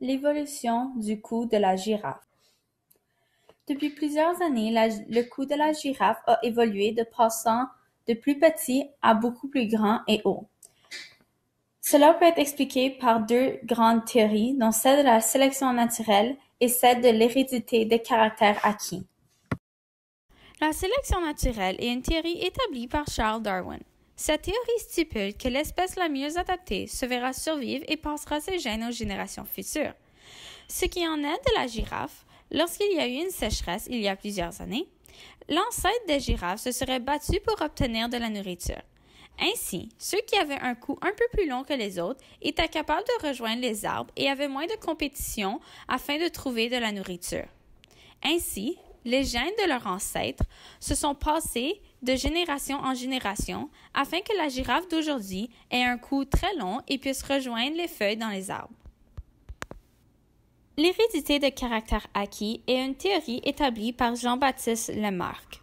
L'évolution du cou de la girafe. Depuis plusieurs années, le cou de la girafe a évolué de passant de plus petit à beaucoup plus grand et haut. Cela peut être expliqué par deux grandes théories, dont celle de la sélection naturelle et celle de l'hérédité des caractères acquis. La sélection naturelle est une théorie établie par Charles Darwin. Cette théorie stipule que l'espèce la mieux adaptée se verra survivre et passera ses gènes aux générations futures. Ce qui en est de la girafe, lorsqu'il y a eu une sécheresse il y a plusieurs années, l'ancêtre des girafes se serait battu pour obtenir de la nourriture. Ainsi, ceux qui avaient un cou un peu plus long que les autres étaient capables de rejoindre les arbres et avaient moins de compétition afin de trouver de la nourriture. Ainsi, les gènes de leurs ancêtres se sont passés de génération en génération afin que la girafe d'aujourd'hui ait un cou très long et puisse rejoindre les feuilles dans les arbres. L'hérédité de caractère acquis est une théorie établie par Jean-Baptiste Lamarck.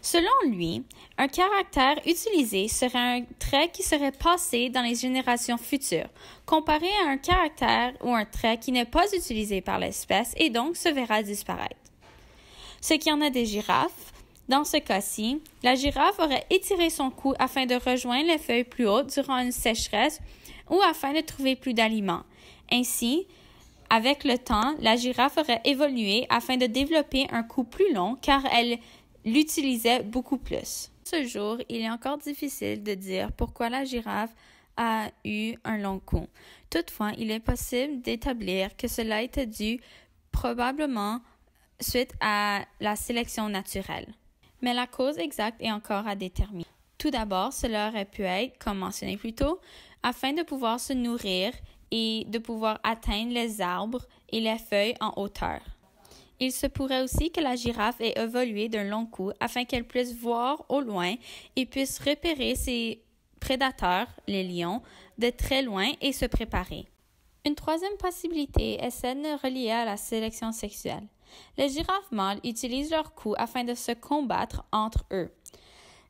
Selon lui, un caractère utilisé serait un trait qui serait passé dans les générations futures, comparé à un caractère ou un trait qui n'est pas utilisé par l'espèce et donc se verra disparaître. Ce qui en est des girafes, dans ce cas-ci, la girafe aurait étiré son cou afin de rejoindre les feuilles plus hautes durant une sécheresse ou afin de trouver plus d'aliments. Ainsi, avec le temps, la girafe aurait évolué afin de développer un cou plus long car elle l'utilisait beaucoup plus. À ce jour, il est encore difficile de dire pourquoi la girafe a eu un long cou. Toutefois, il est possible d'établir que cela était dû probablement suite à la sélection naturelle. Mais la cause exacte est encore à déterminer. Tout d'abord, cela aurait pu être, comme mentionné plus tôt, afin de pouvoir se nourrir et de pouvoir atteindre les arbres et les feuilles en hauteur. Il se pourrait aussi que la girafe ait évolué d'un long cou afin qu'elle puisse voir au loin et puisse repérer ses prédateurs, les lions, de très loin et se préparer. Une troisième possibilité est celle reliée à la sélection sexuelle. Les girafes mâles utilisent leur cou afin de se combattre entre eux.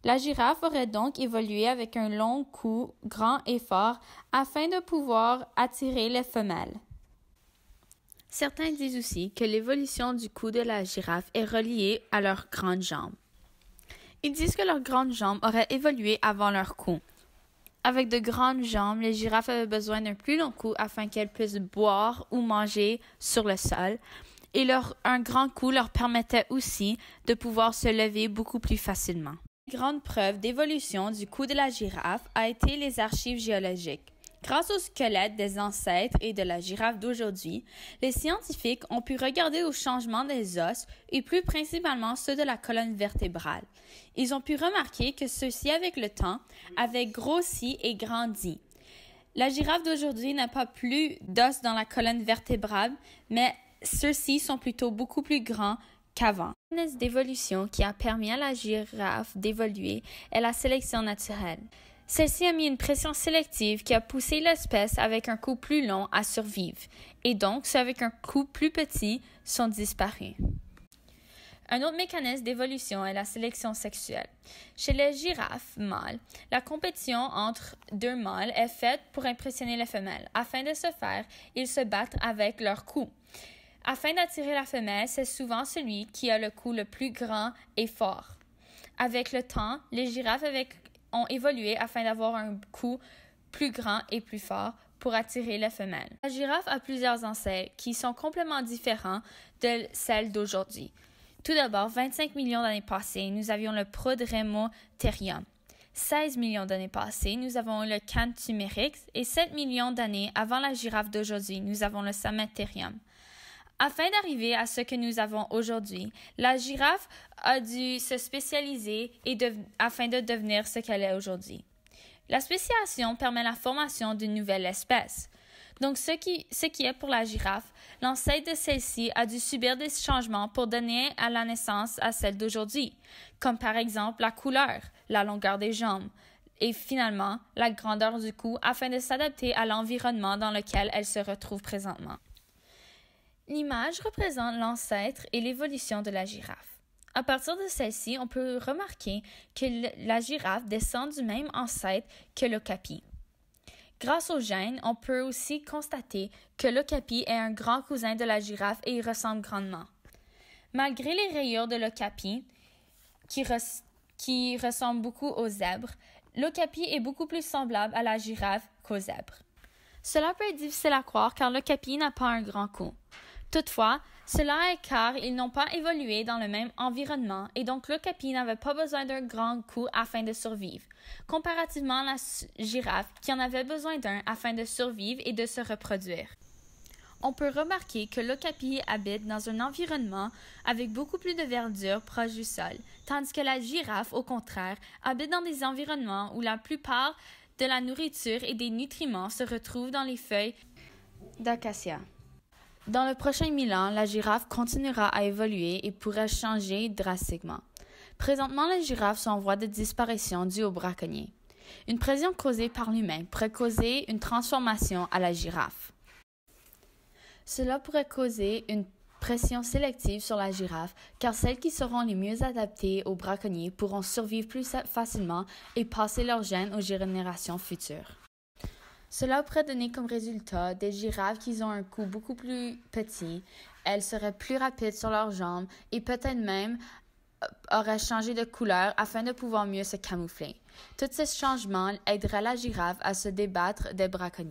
La girafe aurait donc évolué avec un long cou grand et fort afin de pouvoir attirer les femelles. Certains disent aussi que l'évolution du cou de la girafe est reliée à leurs grandes jambes. Ils disent que leurs grandes jambes auraient évolué avant leur cou. Avec de grandes jambes, les girafes avaient besoin d'un plus long cou afin qu'elles puissent boire ou manger sur le sol, et un grand cou leur permettait aussi de pouvoir se lever beaucoup plus facilement. Une grande preuve d'évolution du cou de la girafe a été les archives géologiques. Grâce au squelette des ancêtres et de la girafe d'aujourd'hui, les scientifiques ont pu regarder au changement des os et plus principalement ceux de la colonne vertébrale. Ils ont pu remarquer que ceux-ci, avec le temps, avaient grossi et grandi. La girafe d'aujourd'hui n'a pas plus d'os dans la colonne vertébrale, mais ceux-ci sont plutôt beaucoup plus grands qu'avant. La mécanisme d'évolution qui a permis à la girafe d'évoluer est la sélection naturelle. Celle-ci a mis une pression sélective qui a poussé l'espèce avec un cou plus long à survivre, et donc ceux avec un cou plus petit sont disparus. Un autre mécanisme d'évolution est la sélection sexuelle. Chez les girafes mâles, la compétition entre deux mâles est faite pour impressionner les femelles. Afin de ce faire, ils se battent avec leur cou. Afin d'attirer la femelle, c'est souvent celui qui a le cou le plus grand et fort. Avec le temps, les girafes ont évolué afin d'avoir un cou plus grand et plus fort pour attirer les femelles. La girafe a plusieurs ancêtres qui sont complètement différents de celles d'aujourd'hui. Tout d'abord, 25 millions d'années passées, nous avions le Prodremotherium. 16 millions d'années passées, nous avons le Cantumérix et 7 millions d'années avant la girafe d'aujourd'hui, nous avons le Sameterium. Afin d'arriver à ce que nous avons aujourd'hui, la girafe a dû se spécialiser afin de devenir ce qu'elle est aujourd'hui. La spécialisation permet la formation d'une nouvelle espèce. Donc, ce qui est pour la girafe, l'ancêtre de celle-ci a dû subir des changements pour donner à la naissance à celle d'aujourd'hui, comme par exemple la couleur, la longueur des jambes et finalement la grandeur du cou afin de s'adapter à l'environnement dans lequel elle se retrouve présentement. L'image représente l'ancêtre et l'évolution de la girafe. À partir de celle-ci, on peut remarquer que la girafe descend du même ancêtre que l'okapi. Grâce aux gènes, on peut aussi constater que l'okapi est un grand cousin de la girafe et y ressemble grandement. Malgré les rayures de l'okapi, qui ressemble beaucoup aux zèbres, l'okapi est beaucoup plus semblable à la girafe qu'aux zèbres. Cela peut être difficile à croire car l'okapi n'a pas un grand cou. Toutefois, cela est car ils n'ont pas évolué dans le même environnement et donc l'okapi n'avait pas besoin d'un grand cou afin de survivre, comparativement à la girafe qui en avait besoin d'un afin de survivre et de se reproduire. On peut remarquer que l'okapi habite dans un environnement avec beaucoup plus de verdure proche du sol, tandis que la girafe, au contraire, habite dans des environnements où la plupart de la nourriture et des nutriments se retrouvent dans les feuilles d'acacia. Dans le prochain 1000 ans, la girafe continuera à évoluer et pourrait changer drastiquement. Présentement, les girafes sont en voie de disparition due aux braconniers. Une pression causée par l'humain pourrait causer une transformation à la girafe. Cela pourrait causer une pression sélective sur la girafe, car celles qui seront les mieux adaptées aux braconniers pourront survivre plus facilement et passer leurs gènes aux générations futures. Cela pourrait donner comme résultat des girafes qui ont un cou beaucoup plus petit, elles seraient plus rapides sur leurs jambes et peut-être même auraient changé de couleur afin de pouvoir mieux se camoufler. Tous ces changements aideraient la girafe à se débattre des braconniers.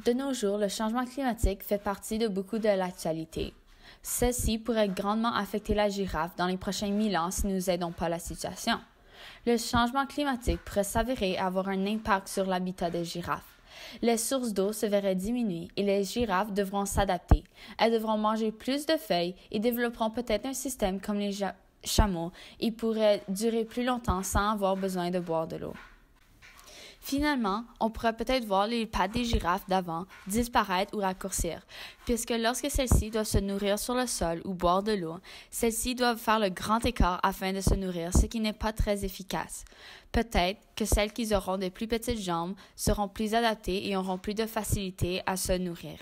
De nos jours, le changement climatique fait partie de beaucoup de l'actualité. Ceci pourrait grandement affecter la girafe dans les prochains 1000 ans si nous n'aidons pas la situation. Le changement climatique pourrait s'avérer avoir un impact sur l'habitat des girafes. Les sources d'eau se verraient diminuer et les girafes devront s'adapter. Elles devront manger plus de feuilles et développeront peut-être un système comme les chameaux et pourraient durer plus longtemps sans avoir besoin de boire de l'eau. Finalement, on pourrait peut-être voir les pattes des girafes d'avant disparaître ou raccourcir, puisque lorsque celles-ci doivent se nourrir sur le sol ou boire de l'eau, celles-ci doivent faire le grand écart afin de se nourrir, ce qui n'est pas très efficace. Peut-être que celles qui auront des plus petites jambes seront plus adaptées et auront plus de facilité à se nourrir.